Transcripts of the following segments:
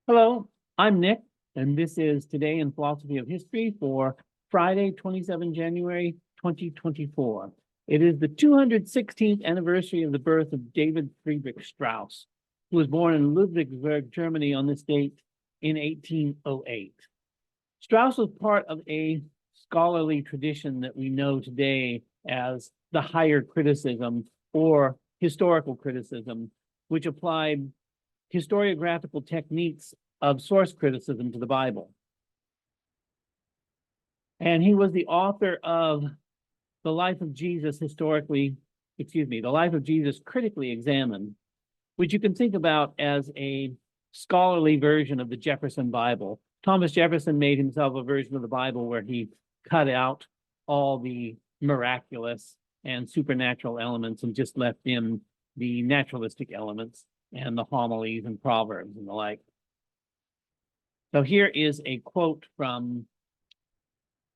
Hello, I'm Nick, and this is Today in Philosophy of History for Friday, 27 January 2024. It is the 216th anniversary of the birth of David Friedrich Strauss, who was born in Ludwigsburg, Germany on this date in 1808. Strauss was part of a scholarly tradition that we know today as the higher criticism or historical criticism, which applied historiographical techniques of source criticism to the Bible. And he was the author of The Life of Jesus The Life of Jesus Critically Examined, which you can think about as a scholarly version of the Jefferson Bible. Thomas Jefferson made himself a version of the Bible where he cut out all the miraculous and supernatural elements and just left in the naturalistic elements and the homilies and proverbs and the like. So here is a quote from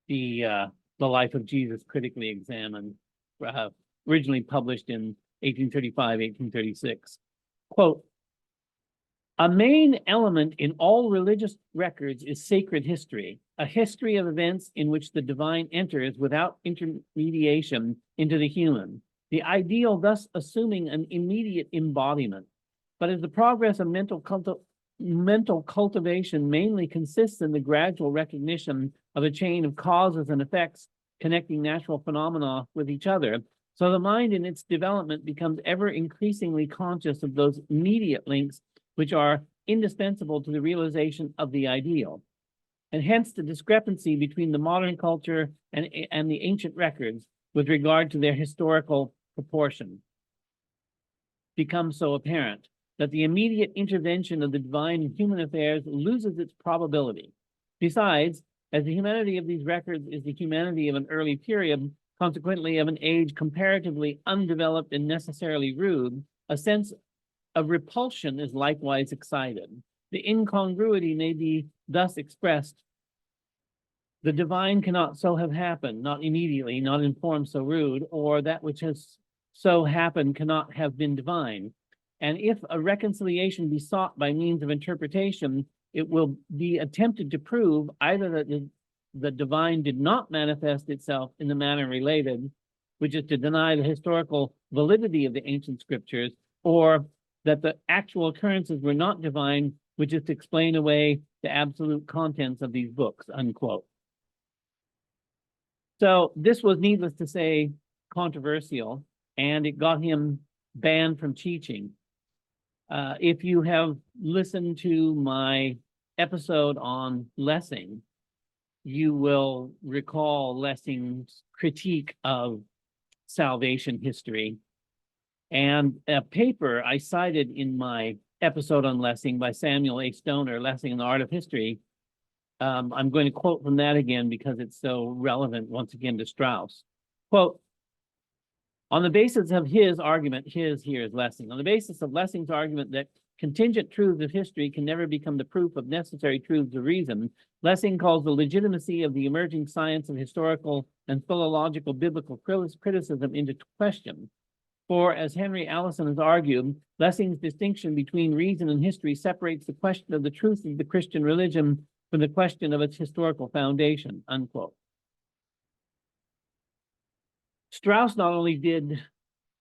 the Life of Jesus Critically Examined, originally published in 1835, 1836. Quote, "A main element in all religious records is sacred history, a history of events in which the divine enters without intermediation into the human, the ideal thus assuming an immediate embodiment. But as the progress of mental cultivation mainly consists in the gradual recognition of a chain of causes and effects connecting natural phenomena with each other, so the mind in its development becomes ever increasingly conscious of those immediate links which are indispensable to the realization of the ideal. And hence the discrepancy between the modern culture and the ancient records with regard to their historical proportion becomes so apparent that the immediate intervention of the divine in human affairs loses its probability. Besides, as the humanity of these records is the humanity of an early period, consequently of an age comparatively undeveloped and necessarily rude, a sense of repulsion is likewise excited. The incongruity may be thus expressed. The divine cannot so have happened, not immediately, not in form so rude, or that which has so happened cannot have been divine. And if a reconciliation be sought by means of interpretation, it will be attempted to prove either that the divine did not manifest itself in the manner related, which is to deny the historical validity of the ancient scriptures, or that the actual occurrences were not divine, which is to explain away the absolute contents of these books," unquote. So this was, needless to say, controversial, and it got him banned from teaching. If you have listened to my episode on Lessing, you will recall Lessing's critique of salvation history. And a paper I cited in my episode on Lessing by Samuel A. Stoner, Lessing and the Art of History, I'm going to quote from that again because it's so relevant once again to Strauss. Quote, "On the basis of his argument," his here is Lessing, "on the basis of Lessing's argument that contingent truths of history can never become the proof of necessary truths of reason, Lessing calls the legitimacy of the emerging science of historical and philological biblical criticism into question. For, as Henry Allison has argued, Lessing's distinction between reason and history separates the question of the truth of the Christian religion from the question of its historical foundation," unquote. Strauss not only did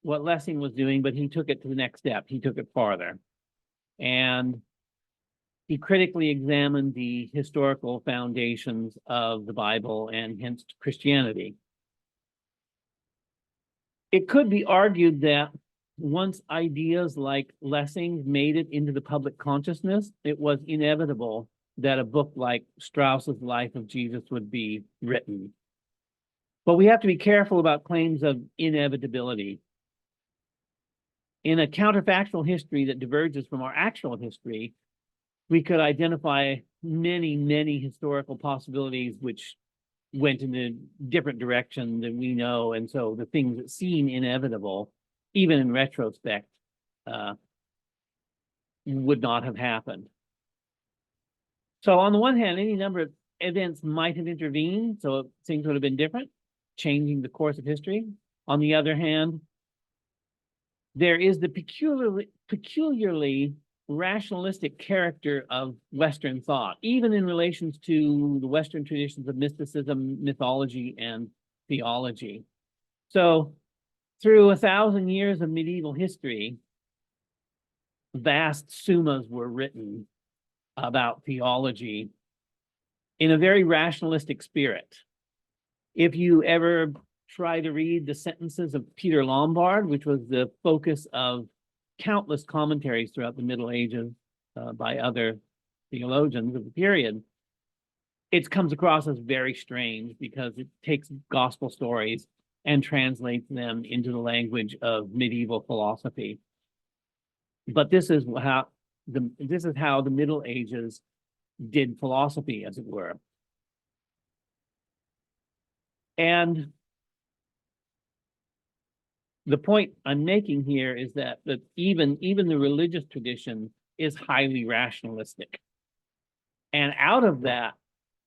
what Lessing was doing, but he took it to the next step. He took it farther. And he critically examined the historical foundations of the Bible and hence Christianity. It could be argued that once ideas like Lessing made it into the public consciousness, it was inevitable that a book like Strauss's Life of Jesus would be written. But we have to be careful about claims of inevitability. In a counterfactual history that diverges from our actual history, we could identify many, many historical possibilities which went in a different direction than we know. And so the things that seem inevitable, even in retrospect, would not have happened. So on the one hand, any number of events might have intervened, so things would have been different, changing the course of history. On the other hand, there is the peculiarly rationalistic character of Western thought, even in relations to the Western traditions of mysticism, mythology, and theology. So through 1,000 years of medieval history, vast summas were written about theology in a very rationalistic spirit. If you ever try to read the sentences of Peter Lombard, which was the focus of countless commentaries throughout the Middle Ages by other theologians of the period, it comes across as very strange because it takes gospel stories and translates them into the language of medieval philosophy. But this is how the Middle Ages did philosophy, as it were. And the point I'm making here is that even the religious tradition is highly rationalistic. And out of that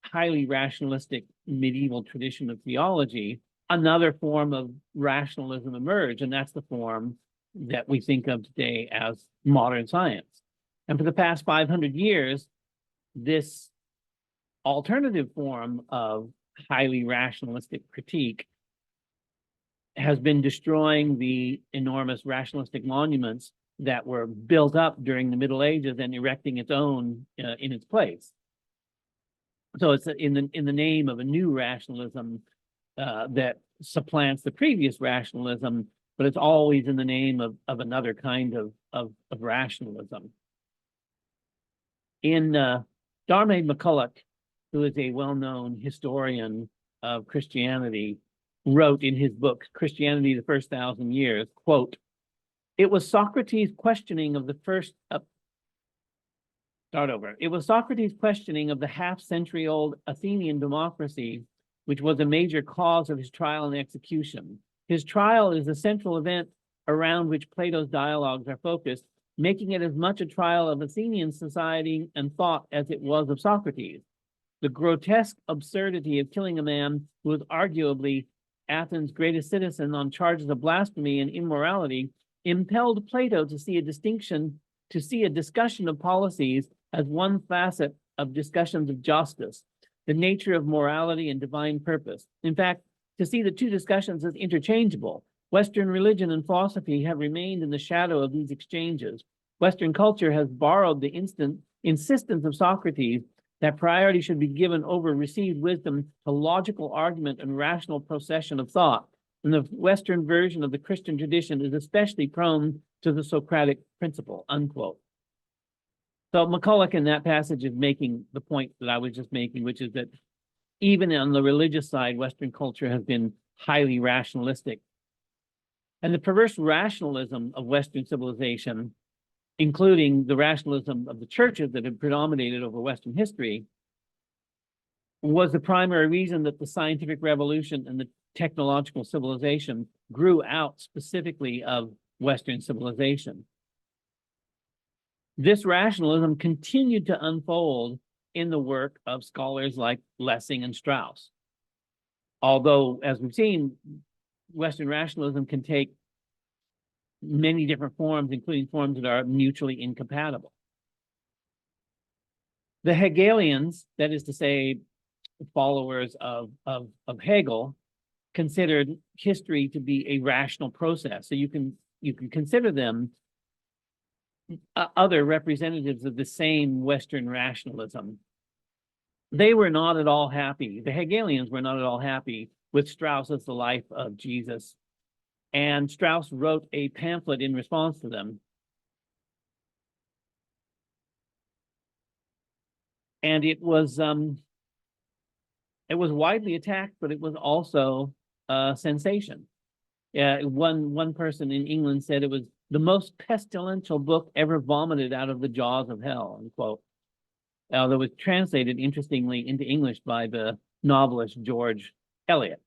highly rationalistic medieval tradition of theology, another form of rationalism emerged, and that's the form that we think of today as modern science. And for the past 500 years, this alternative form of highly rationalistic critique has been destroying the enormous rationalistic monuments that were built up during the Middle Ages and erecting its own in its place. So it's in the name of a new rationalism that supplants the previous rationalism, but it's always in the name of another kind of rationalism. In Darmaid McCulloch, who is a well-known historian of Christianity, wrote in his book, Christianity, the First 1,000 Years, quote, "It was Socrates' questioning of the It was Socrates' questioning of the half-century-old Athenian democracy, which was a major cause of his trial and execution. His trial is the central event around which Plato's dialogues are focused, making it as much a trial of Athenian society and thought as it was of Socrates. The grotesque absurdity of killing a man who was arguably Athens' greatest citizen on charges of blasphemy and immorality impelled Plato to see a discussion of policies as one facet of discussions of justice, the nature of morality and divine purpose. In fact, to see the two discussions as interchangeable. Western religion and philosophy have remained in the shadow of these exchanges. Western culture has borrowed the insistence of Socrates that priority should be given over received wisdom to logical argument and rational procession of thought. And the Western version of the Christian tradition is especially prone to the Socratic principle," unquote. So McCulloch in that passage is making the point that I was just making, which is that even on the religious side, Western culture has been highly rationalistic. And the perverse rationalism of Western civilization, including the rationalism of the churches that had predominated over Western history, was the primary reason that the scientific revolution and the technological civilization grew out specifically of Western civilization. This rationalism continued to unfold in the work of scholars like Lessing and Strauss. Although, as we've seen, Western rationalism can take many different forms, including forms that are mutually incompatible. The Hegelians, that is to say, followers of Hegel, considered history to be a rational process. So you can consider them other representatives of the same Western rationalism. They were not at all happy. The Hegelians were not at all happy with Strauss as the life of Jesus. And Strauss wrote a pamphlet in response to them. And it was widely attacked, but it was also a sensation. One person in England said it was the most pestilential book ever vomited out of the jaws of hell, unquote. Although it was translated, interestingly, into English by the novelist George Eliot.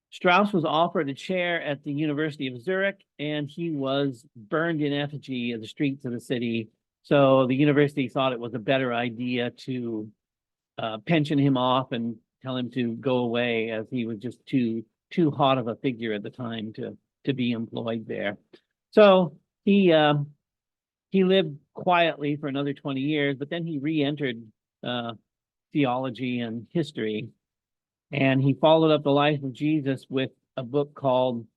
Strauss was offered a chair at the University of Zurich, and he was burned in effigy in the streets of the city. So the university thought it was a better idea to pension him off and tell him to go away, as he was just too hot of a figure at the time to be employed there. So he lived quietly for another 20 years, but then he re-entered theology and history, and he followed up the life of Jesus with a book called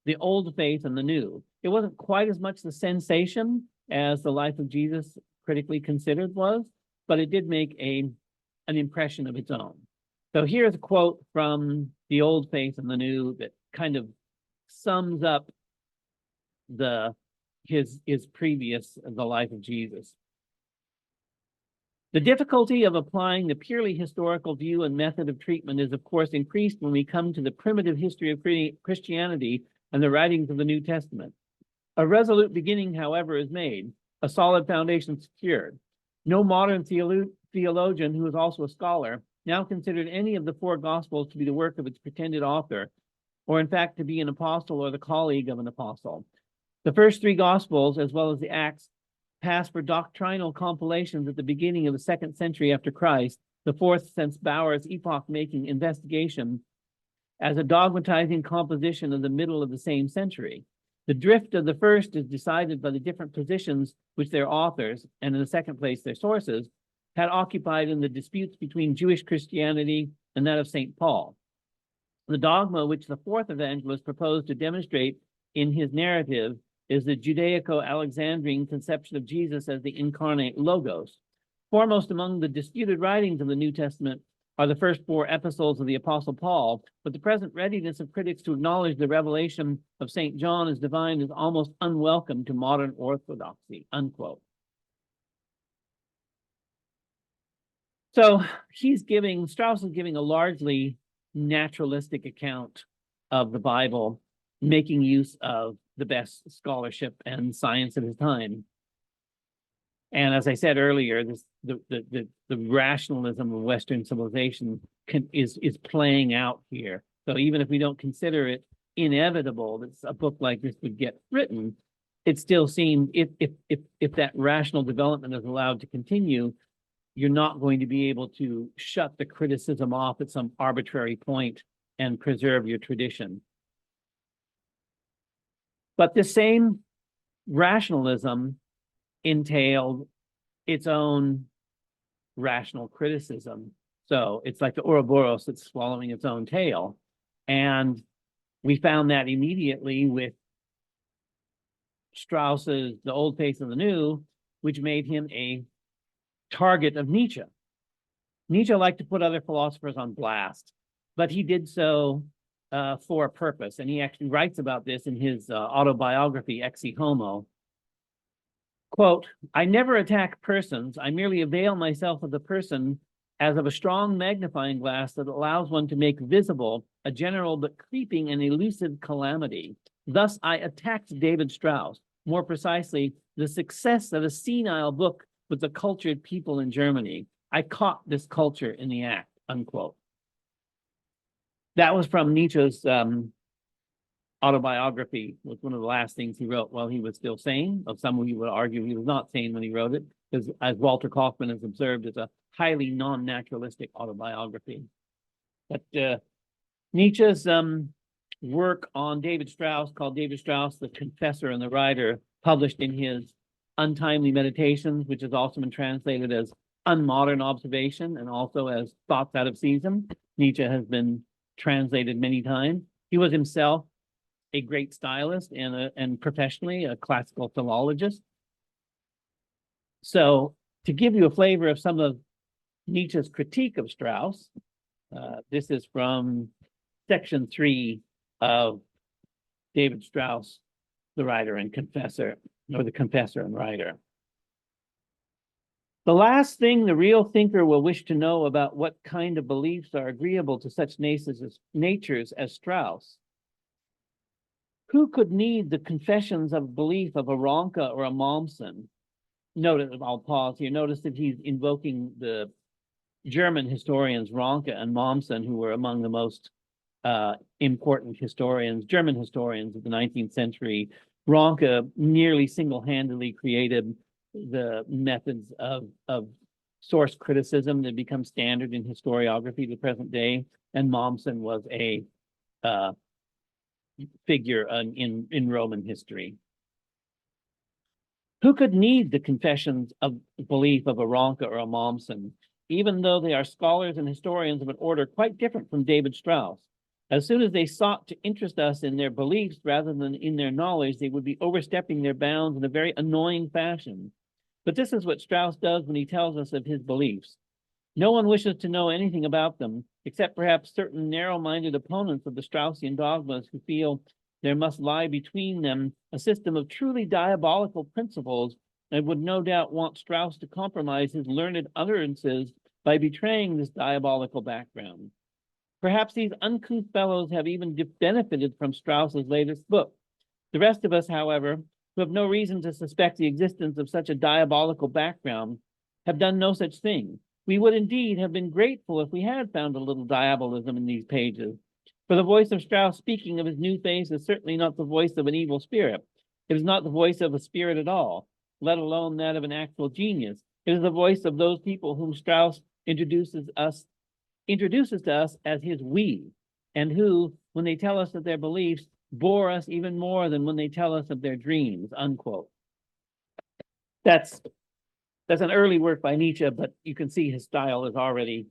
The Old Faith and the New. It wasn't quite as much the sensation as the life of Jesus critically considered was, but it did make an impression of its own. So here's a quote from The Old Faith and the New that kind of sums up his previous the life of Jesus. The difficulty of applying the purely historical view and method of treatment is, of course, increased when we come to the primitive history of Christianity and the writings of the New Testament. A resolute beginning, however, is made, a solid foundation secured. No modern theologian who is also a scholar now considered any of the four Gospels to be the work of its pretended author, or in fact to be an apostle or the colleague of an apostle. The first three Gospels, as well as the Acts, passed for doctrinal compilations at the beginning of the 2nd century after Christ, the fourth since Bauer's epoch-making investigation, as a dogmatizing composition of the middle of the same century. The drift of the first is decided by the different positions which their authors, and in the second place their sources, had occupied in the disputes between Jewish Christianity and that of St. Paul. The dogma which the fourth evangelist proposed to demonstrate in his narrative is the Judaico-Alexandrine conception of Jesus as the incarnate Logos. Foremost among the disputed writings of the New Testament are the first four epistles of the Apostle Paul, but the present readiness of critics to acknowledge the revelation of St. John as divine is almost unwelcome to modern orthodoxy, unquote. So Strauss is giving a largely naturalistic account of the Bible, making use of the best scholarship and science of his time. And as I said earlier, the rationalism of Western civilization is playing out here. So even if we don't consider it inevitable that a book like this would get written, it still seems if that rational development is allowed to continue, you're not going to be able to shut the criticism off at some arbitrary point and preserve your tradition. But the same rationalism entailed its own rational criticism. So it's like the Ouroboros that's swallowing its own tail. And we found that immediately with Strauss's The Old Faith and the New, which made him a target of Nietzsche. Nietzsche liked to put other philosophers on blast, but he did so for a purpose. And he actually writes about this in his autobiography, Exe Homo. Quote, I never attack persons. I merely avail myself of the person as of a strong magnifying glass that allows one to make visible a general but creeping and elusive calamity. Thus, I attacked David Strauss, more precisely, the success of a senile book with the cultured people in Germany. I caught this culture in the act, unquote. That was from Nietzsche's autobiography, was one of the last things he wrote while he was still sane. Of some who would argue he was not sane when he wrote it, because as Walter Kaufmann has observed, it's a highly non-naturalistic autobiography. But Nietzsche's work on David Strauss, called David Strauss, the Confessor and the Writer, published in his Untimely Meditations, which has also been translated as Unmodern Observation and also as Thoughts Out of Season. Nietzsche has been translated many times. He was himself a great stylist and professionally a classical philologist. So to give you a flavor of some of Nietzsche's critique of Strauss, this is from section 3 of David Strauss, the Writer and Confessor, or the Confessor and Writer. The last thing the real thinker will wish to know about what kind of beliefs are agreeable to such natures as Strauss. Who could need the confessions of belief of a Ronke or a Mommsen? Notice, I'll pause here. Notice that he's invoking the German historians Ronke and Mommsen, who were among the most important historians, German historians of the 19th century. Ronke nearly single-handedly created the methods of source criticism that become standard in historiography to the present day, and Mommsen was a figure in Roman history. Who could need the confessions of belief of a Ronca or a Mommsen, even though they are scholars and historians of an order quite different from David Strauss? As soon as they sought to interest us in their beliefs rather than in their knowledge, they would be overstepping their bounds in a very annoying fashion. But this is what Strauss does when he tells us of his beliefs. No one wishes to know anything about them, except perhaps certain narrow-minded opponents of the Straussian dogmas who feel there must lie between them a system of truly diabolical principles, and would no doubt want Strauss to compromise his learned utterances by betraying this diabolical background. Perhaps these uncouth fellows have even benefited from Strauss's latest book. The rest of us, however, who have no reason to suspect the existence of such a diabolical background, have done no such thing. We would indeed have been grateful if we had found a little diabolism in these pages. For the voice of Strauss speaking of his new face is certainly not the voice of an evil spirit. It is not the voice of a spirit at all, let alone that of an actual genius. It is the voice of those people whom Strauss introduces to us as his we, and who, when they tell us of their beliefs, bore us even more than when they tell us of their dreams, unquote. That's an early work by Nietzsche, but you can see his style is already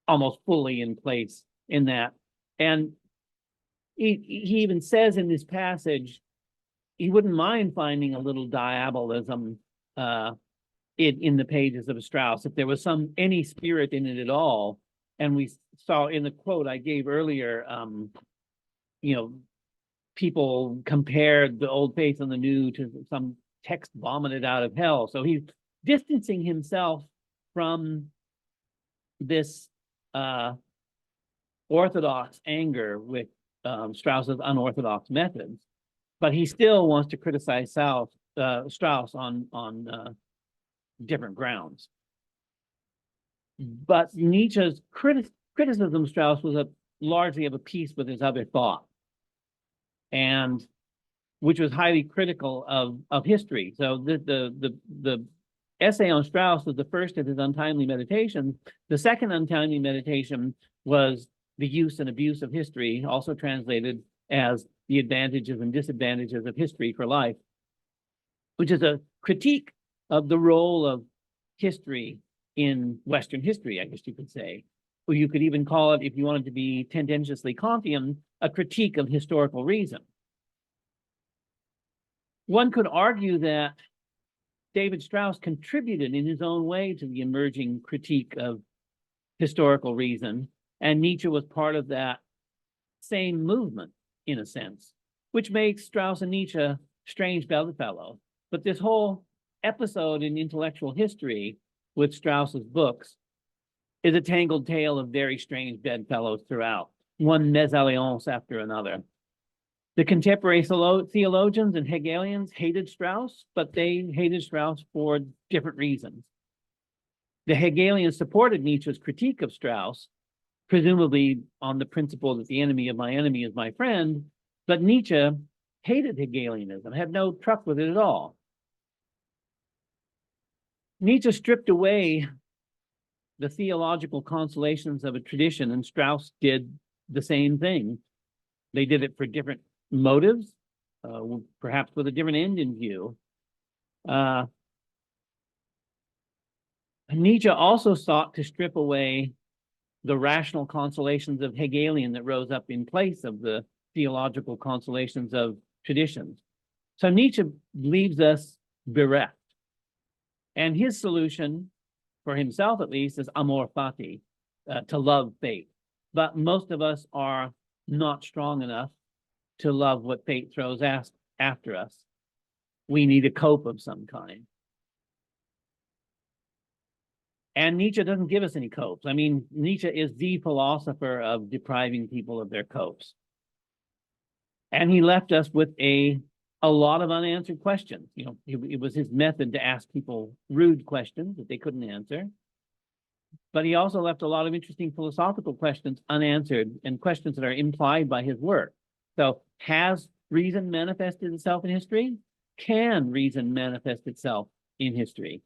almost fully in place in that. And he even says in this passage, he wouldn't mind finding a little diabolism in the pages of Strauss, if there was any spirit in it at all. And we saw in the quote I gave earlier, people compared the old faith and the new to some text vomited out of hell. So he's distancing himself from this orthodox anger with Strauss's unorthodox methods, but he still wants to criticize Strauss on different grounds. But Nietzsche's criticism of Strauss was largely of a piece with his other thought, and which was highly critical of history. So the essay on Strauss was the first of his Untimely Meditations. The second Untimely Meditation was The Use and Abuse of History, also translated as The Advantages and Disadvantages of History for Life, which is a critique of the role of history in Western history, I guess you could say. Or you could even call it, if you wanted to be tendentiously Kantian, a critique of historical reason. One could argue that David Strauss contributed in his own way to the emerging critique of historical reason, and Nietzsche was part of that same movement, in a sense, which makes Strauss and Nietzsche strange bedfellows. But this whole episode in intellectual history with Strauss's books is a tangled tale of very strange bedfellows throughout, one mésalliance after another. The contemporary theologians and Hegelians hated Strauss, but they hated Strauss for different reasons. The Hegelians supported Nietzsche's critique of Strauss, presumably on the principle that the enemy of my enemy is my friend, but Nietzsche hated Hegelianism, had no truck with it at all. Nietzsche stripped away the theological consolations of a tradition, and Strauss did the same thing. They did it for different motives, perhaps with a different end in view. Nietzsche also sought to strip away the rational consolations of Hegelian that rose up in place of the theological consolations of traditions. So Nietzsche leaves us bereft. And his solution, for himself at least, is amor fati, to love fate. But most of us are not strong enough to love what fate throws after us. We need a cope of some kind. And Nietzsche doesn't give us any copes. I mean, Nietzsche is the philosopher of depriving people of their copes. And he left us with a lot of unanswered questions. You know, it was his method to ask people rude questions that they couldn't answer. But he also left a lot of interesting philosophical questions unanswered, and questions that are implied by his work. So, has reason manifested itself in history? Can reason manifest itself in history?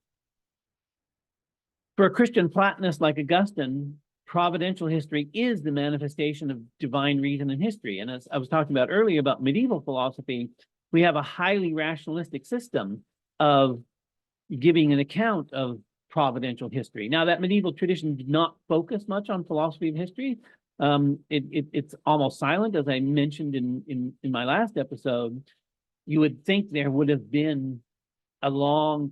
For a Christian Platonist like Augustine, providential history is the manifestation of divine reason in history. And as I was talking about earlier about medieval philosophy, We have a highly rationalistic system of giving an account of providential history. Now, that medieval tradition did not focus much on philosophy of history. It's almost silent, as I mentioned in my last episode. You would think there would have been a long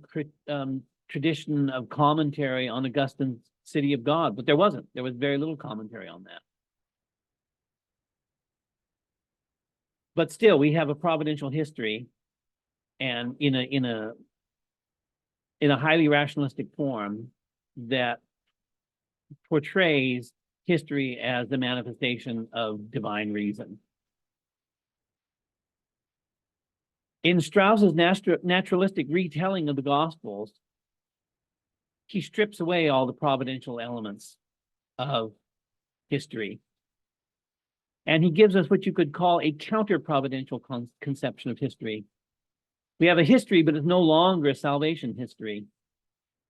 tradition of commentary on Augustine's City of God, but there wasn't. There was very little commentary on that. But still, we have a providential history, and in a highly rationalistic form that portrays history as the manifestation of divine reason. In Strauss's naturalistic retelling of the Gospels, he strips away all the providential elements of history. And he gives us what you could call a counter-providential conception of history. We have a history, but it's no longer a salvation history.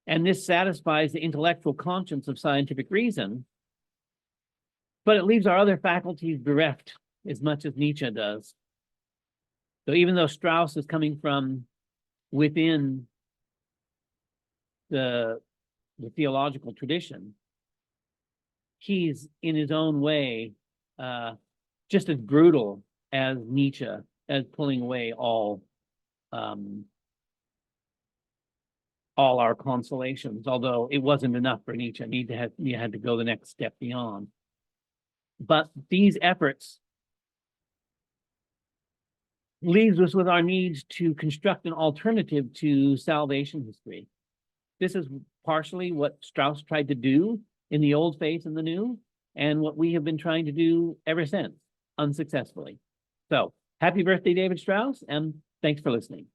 And this satisfies the intellectual conscience of scientific reason, but it leaves our other faculties bereft as much as Nietzsche does. So even though Strauss is coming from within the theological tradition, he's in his own way just as brutal as Nietzsche, as pulling away all our consolations, although it wasn't enough for Nietzsche. He had to go the next step beyond. But these efforts leaves us with our needs to construct an alternative to salvation history. This is partially what Strauss tried to do in the Old Faith and the New, and what we have been trying to do ever since, unsuccessfully. So, happy birthday, David Strauss, and thanks for listening.